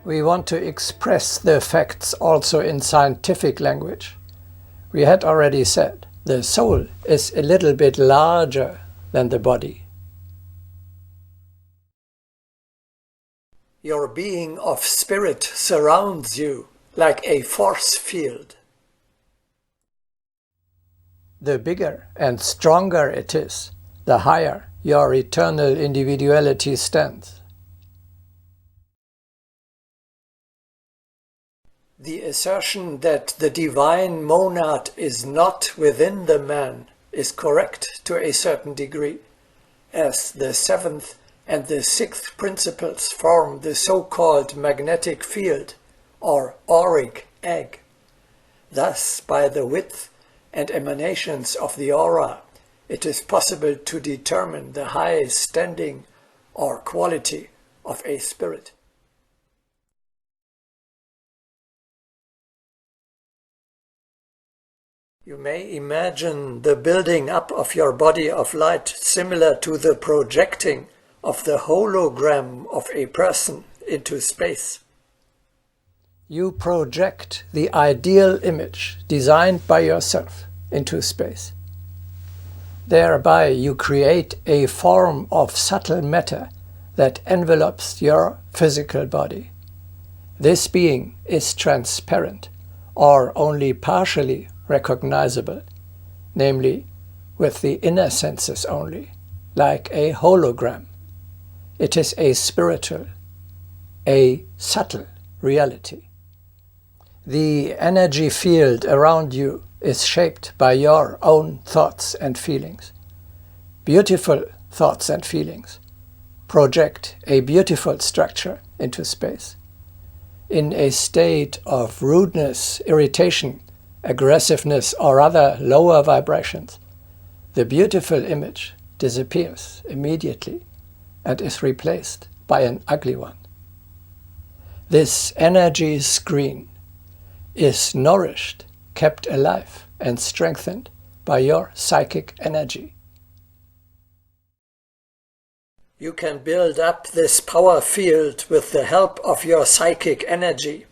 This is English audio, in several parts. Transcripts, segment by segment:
We want to express the facts also in scientific language. We had already said the soul is a little bit larger than the body. Your being of spirit surrounds you like a force field. The bigger and stronger it is, the higher your eternal individuality stands. The assertion that the divine monad is not within the man is correct to a certain degree, as the seventh and the sixth principles form the so-called magnetic field, or auric egg. Thus, by the width and emanations of the aura, it is possible to determine the high standing or quality of a spirit. You may imagine the building up of your body of light similar to the projecting of the hologram of a person into space. You project the ideal image designed by yourself into space. Thereby you create a form of subtle matter that envelopes your physical body. This being is transparent or only partially recognizable, namely with the inner senses only, like a hologram. It is a spiritual, a subtle reality. The energy field around you is shaped by your own thoughts and feelings. Beautiful thoughts and feelings project a beautiful structure into space. In a state of rudeness, irritation, aggressiveness, or other lower vibrations, the beautiful image disappears immediately and is replaced by an ugly one. This energy screen is nourished, kept alive, and strengthened by your psychic energy. You can build up this power field with the help of your psychic energy,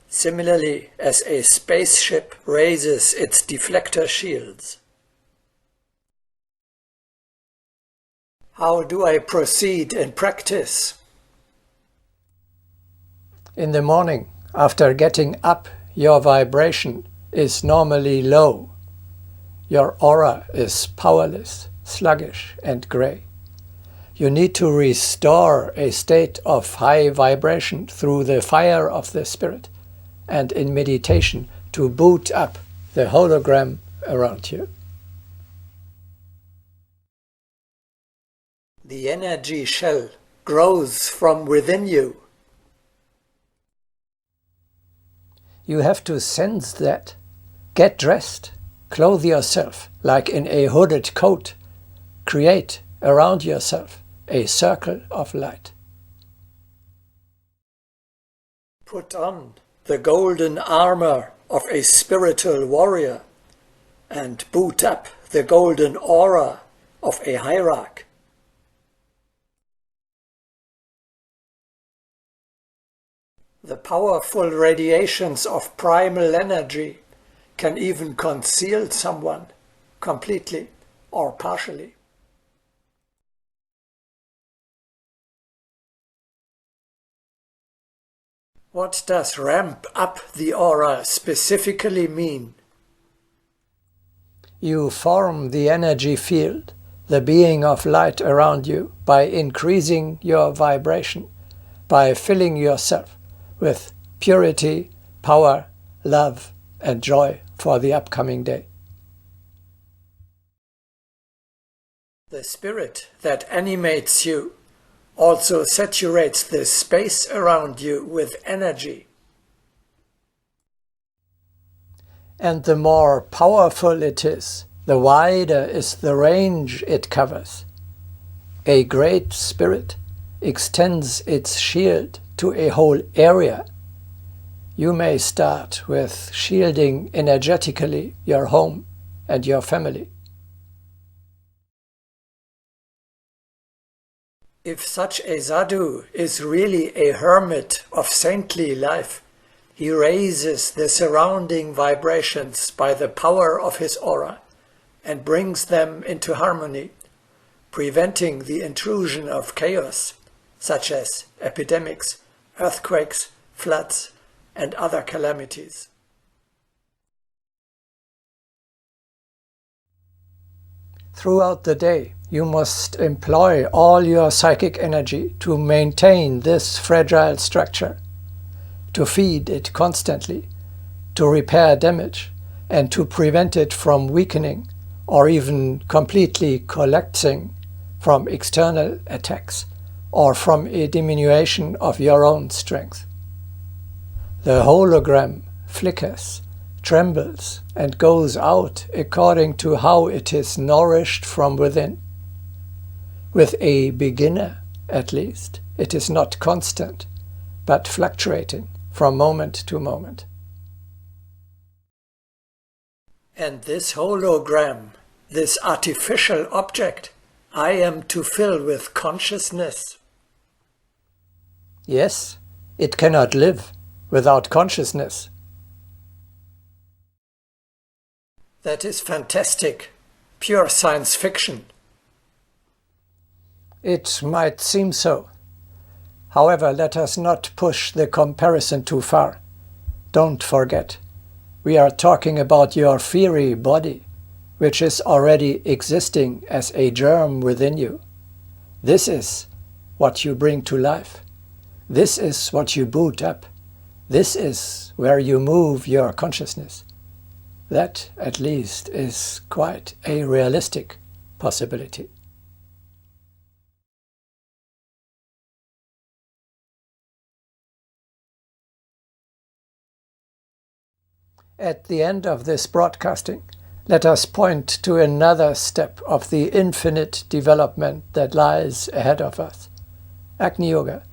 similarly as a spaceship raises its deflector shields. How do I proceed in practice? In the morning, after getting up, your vibration is normally low. Your aura is powerless, sluggish, and gray. You need to restore a state of high vibration through the fire of the spirit and in meditation to boot up the hologram around you. The energy shell grows from within you. You have to sense that. Get dressed, clothe yourself like in a hooded coat. Create around yourself a circle of light. Put on the golden armor of a spiritual warrior and boot up the golden aura of a hierarch. The powerful radiations of primal energy can even conceal someone completely or partially. What does ramp up the aura specifically mean? You form the energy field, the being of light around you, by increasing your vibration, by filling yourself with purity, power, love, and joy for the upcoming day. The spirit that animates you also saturates the space around you with energy. And the more powerful it is, the wider is the range it covers. A great spirit extends its shield to a whole area. You may start with shielding energetically your home and your family. If such a sadhu is really a hermit of saintly life, he raises the surrounding vibrations by the power of his aura and brings them into harmony, preventing the intrusion of chaos, such as epidemics, earthquakes, floods, and other calamities. Throughout the day, you must employ all your psychic energy to maintain this fragile structure, to feed it constantly, to repair damage, and to prevent it from weakening or even completely collapsing from external attacks or from a diminution of your own strength. The hologram flickers, trembles, and goes out according to how it is nourished from within. With a beginner, at least, it is not constant, but fluctuating from moment to moment. And this hologram, this artificial object, I am to fill with consciousness. Yes, it cannot live without consciousness. That is fantastic, pure science fiction. It might seem so. However, let us not push the comparison too far. Don't forget, we are talking about your fiery body, which is already existing as a germ within you. This is what you bring to life. This is what you boot up. This is where you move your consciousness. That, at least, is quite a realistic possibility. At the end of this broadcasting, let us point to another step of the infinite development that lies ahead of us. Agni Yoga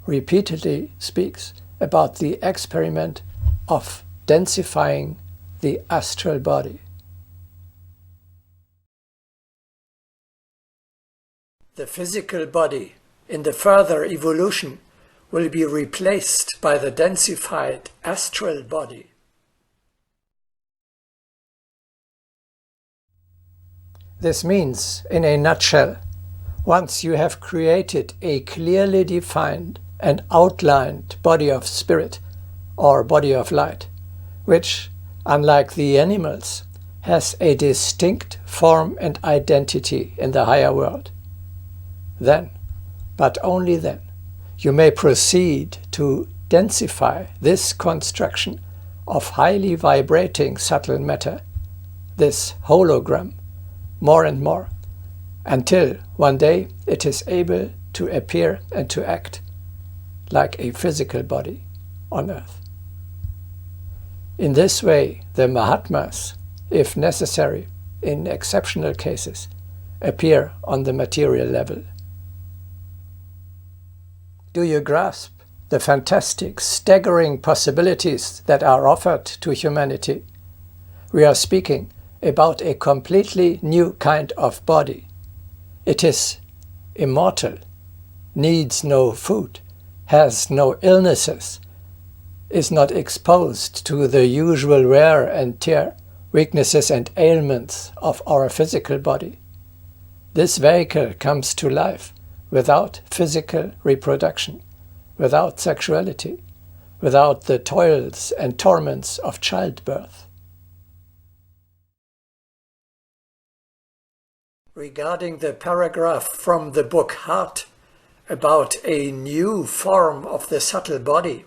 repeatedly speaks about the experiment of densifying the astral body. The physical body, in the further evolution, will be replaced by the densified astral body. This means, in a nutshell, once you have created a clearly defined and outlined body of spirit or body of light, which, unlike the animals, has a distinct form and identity in the higher world, then, but only then, you may proceed to densify this construction of highly vibrating subtle matter, this hologram, more and more, until one day it is able to appear and to act like a physical body on earth. In this way, the Mahatmas, if necessary, in exceptional cases, appear on the material level. Do you grasp the fantastic, staggering possibilities that are offered to humanity? We are speaking about a completely new kind of body. It is immortal, needs no food, has no illnesses, is not exposed to the usual wear and tear, weaknesses and ailments of our physical body. This vehicle comes to life without physical reproduction, without sexuality, without the toils and torments of childbirth. Regarding the paragraph from the book Heart about a new form of the subtle body,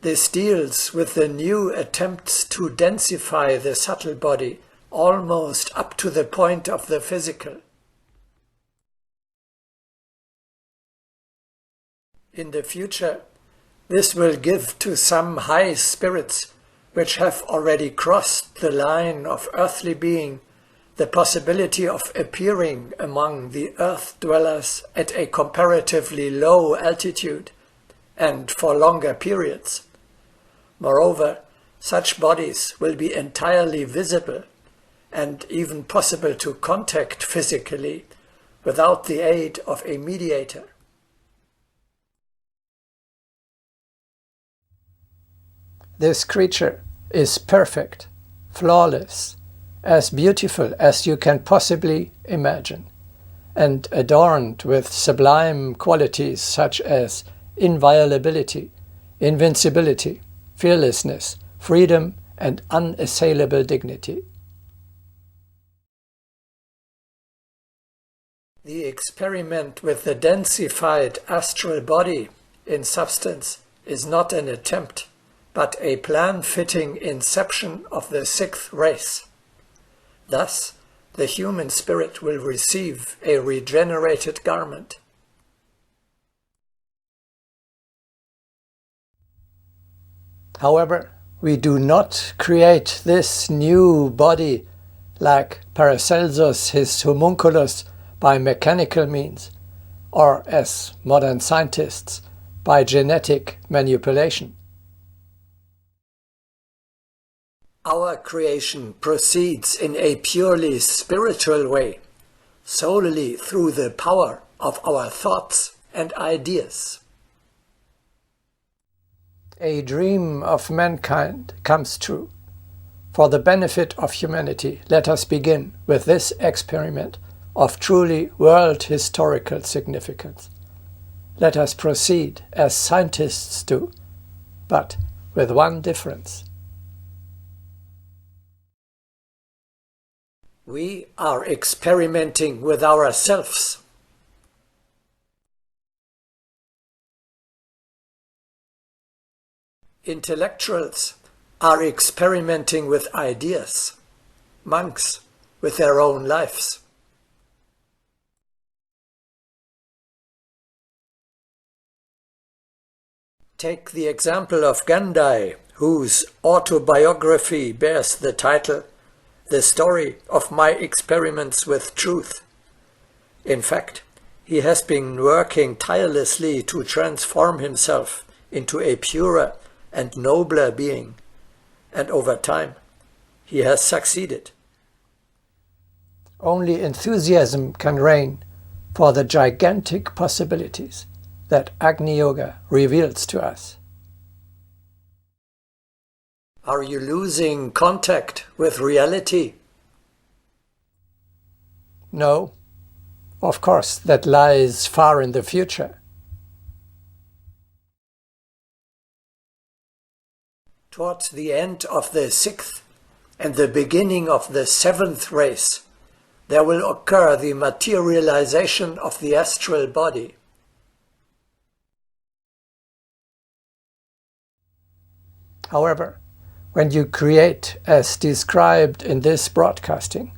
this deals with the new attempts to densify the subtle body almost up to the point of the physical. In the future, this will give to some high spirits which have already crossed the line of earthly being the possibility of appearing among the earth dwellers at a comparatively low altitude and for longer periods. Moreover, such bodies will be entirely visible and even possible to contact physically without the aid of a mediator. This creature is perfect, flawless, as beautiful as you can possibly imagine, and adorned with sublime qualities such as inviolability, invincibility, fearlessness, freedom, and unassailable dignity. The experiment with the densified astral body, in substance, is not an attempt, but a plan-fitting inception of the sixth race. Thus, the human spirit will receive a regenerated garment. However, we do not create this new body like Paracelsus his homunculus by mechanical means, or as modern scientists, by genetic manipulation. Our creation proceeds in a purely spiritual way, solely through the power of our thoughts and ideas. A dream of mankind comes true. For the benefit of humanity, let us begin with this experiment of truly world historical significance. Let us proceed as scientists do, but with one difference. We are experimenting with ourselves. Intellectuals are experimenting with ideas, monks with their own lives. Take the example of Gandhi, whose autobiography bears the title "The Story of My Experiments with Truth." In fact, he has been working tirelessly to transform himself into a purer and nobler being, and over time, he has succeeded. Only enthusiasm can reign for the gigantic possibilities that Agni Yoga reveals to us. Are you losing contact with reality? No, of course, that lies far in the future. Towards the end of the sixth and the beginning of the seventh race, there will occur the materialization of the astral body. However, when you create, as described in this broadcasting,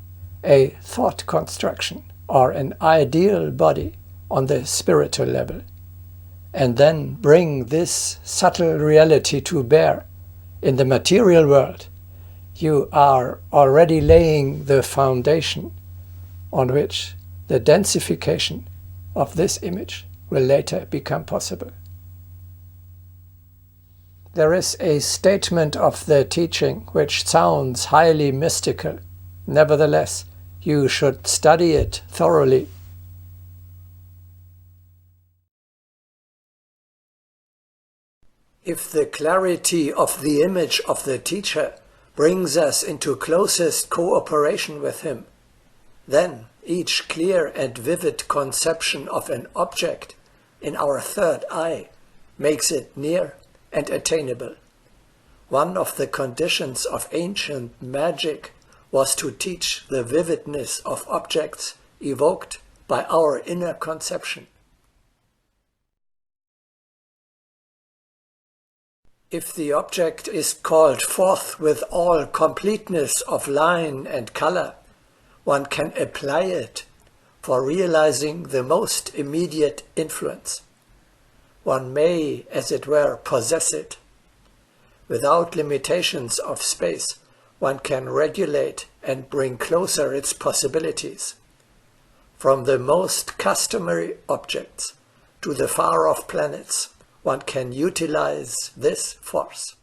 a thought construction or an ideal body on the spiritual level, and then bring this subtle reality to bear in the material world, you are already laying the foundation on which the densification of this image will later become possible. There is a statement of the teaching which sounds highly mystical. Nevertheless, you should study it thoroughly. If the clarity of the image of the teacher brings us into closest cooperation with him, then each clear and vivid conception of an object in our third eye makes it near and attainable. One of the conditions of ancient magic was to teach the vividness of objects evoked by our inner conception. If the object is called forth with all completeness of line and color, one can apply it for realizing the most immediate influence. One may, as it were, possess it. Without limitations of space, one can regulate and bring closer its possibilities. From the most customary objects to the far-off planets, one can utilize this force.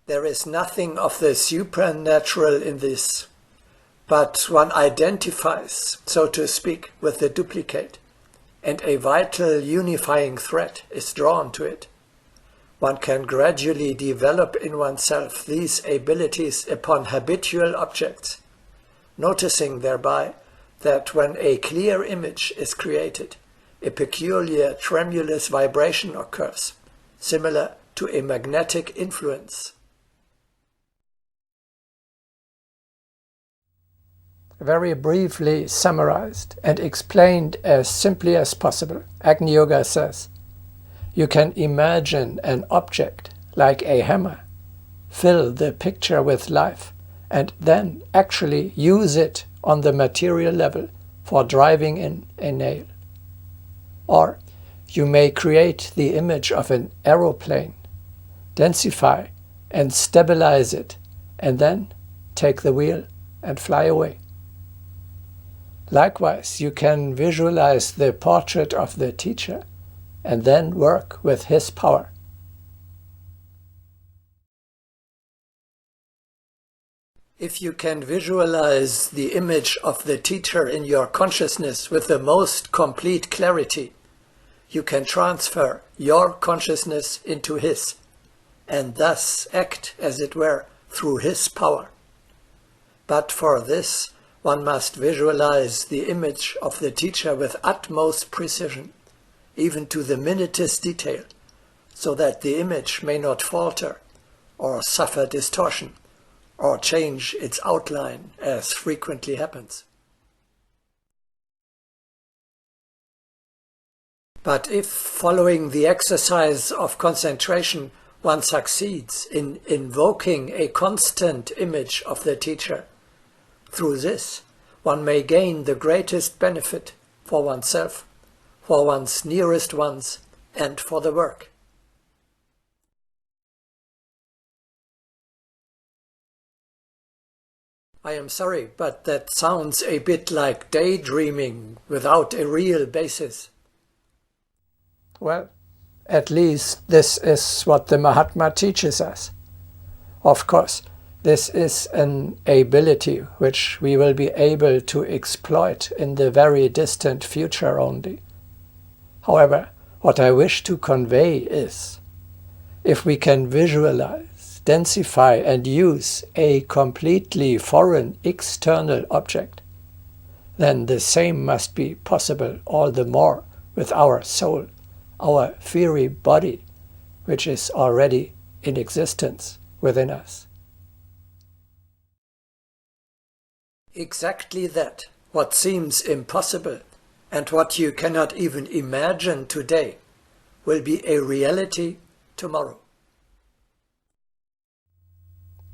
There is nothing of the supernatural in this, but one identifies, so to speak, with the duplicate, and a vital unifying thread is drawn to it. One can gradually develop in oneself these abilities upon habitual objects, noticing thereby that when a clear image is created, a peculiar tremulous vibration occurs, similar to a magnetic influence. Very briefly summarized and explained as simply as possible, Agni Yoga says, you can imagine an object like a hammer, fill the picture with life, and then actually use it on the material level for driving in a nail. Or you may create the image of an aeroplane, densify and stabilize it, and then take the wheel and fly away. Likewise, you can visualize the portrait of the teacher and then work with his power. If you can visualize the image of the teacher in your consciousness with the most complete clarity, you can transfer your consciousness into his, and thus act, as it were, through his power. But for this, one must visualize the image of the teacher with utmost precision, even to the minutest detail, so that the image may not falter, or suffer distortion, or change its outline, as frequently happens. But if, following the exercise of concentration, one succeeds in invoking a constant image of the teacher, through this, one may gain the greatest benefit for oneself, for one's nearest ones, and for the work. I am sorry, but that sounds a bit like daydreaming without a real basis. Well, at least this is what the Mahatma teaches us. Of course, this is an ability which we will be able to exploit in the very distant future only. However, what I wish to convey is, if we can visualize, densify and use a completely foreign external object, then the same must be possible all the more with our soul, our fiery body, which is already in existence within us. Exactly that, what seems impossible, and what you cannot even imagine today, will be a reality tomorrow.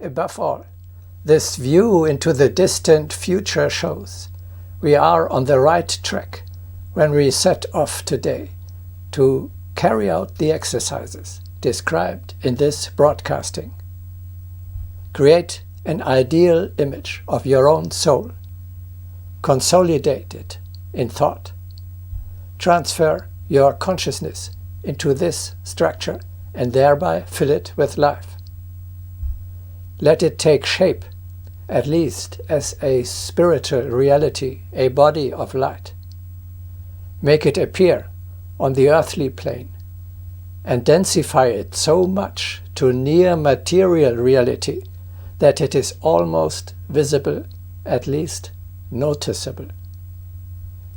Above all, this view into the distant future shows we are on the right track when we set off today to carry out the exercises described in this broadcasting. Create an ideal image of your own soul. Consolidate it in thought. Transfer your consciousness into this structure and thereby fill it with life. Let it take shape, at least as a spiritual reality, a body of light. Make it appear on the earthly plane and densify it so much to near material reality that it is almost visible, at least noticeable.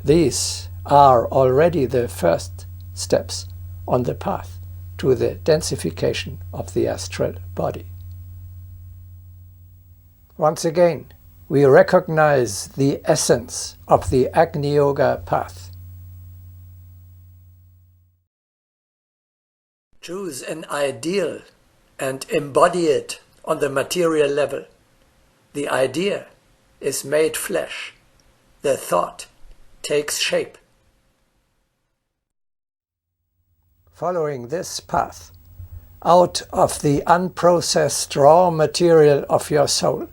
These are already the first steps on the path to the densification of the astral body. Once again, we recognize the essence of the Agni Yoga path. Choose an ideal and embody it on the material level. The idea is made flesh. The thought takes shape. Following this path, out of the unprocessed raw material of your soul,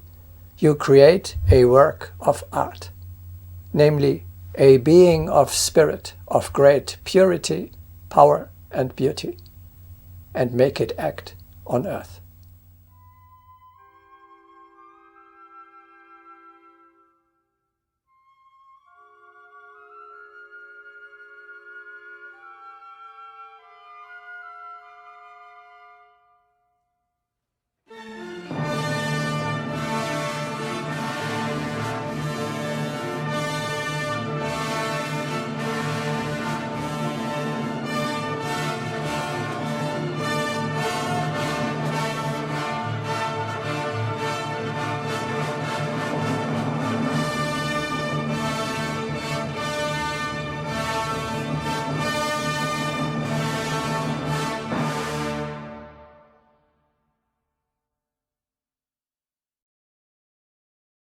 you create a work of art, namely a being of spirit of great purity, power and beauty, and make it act on earth.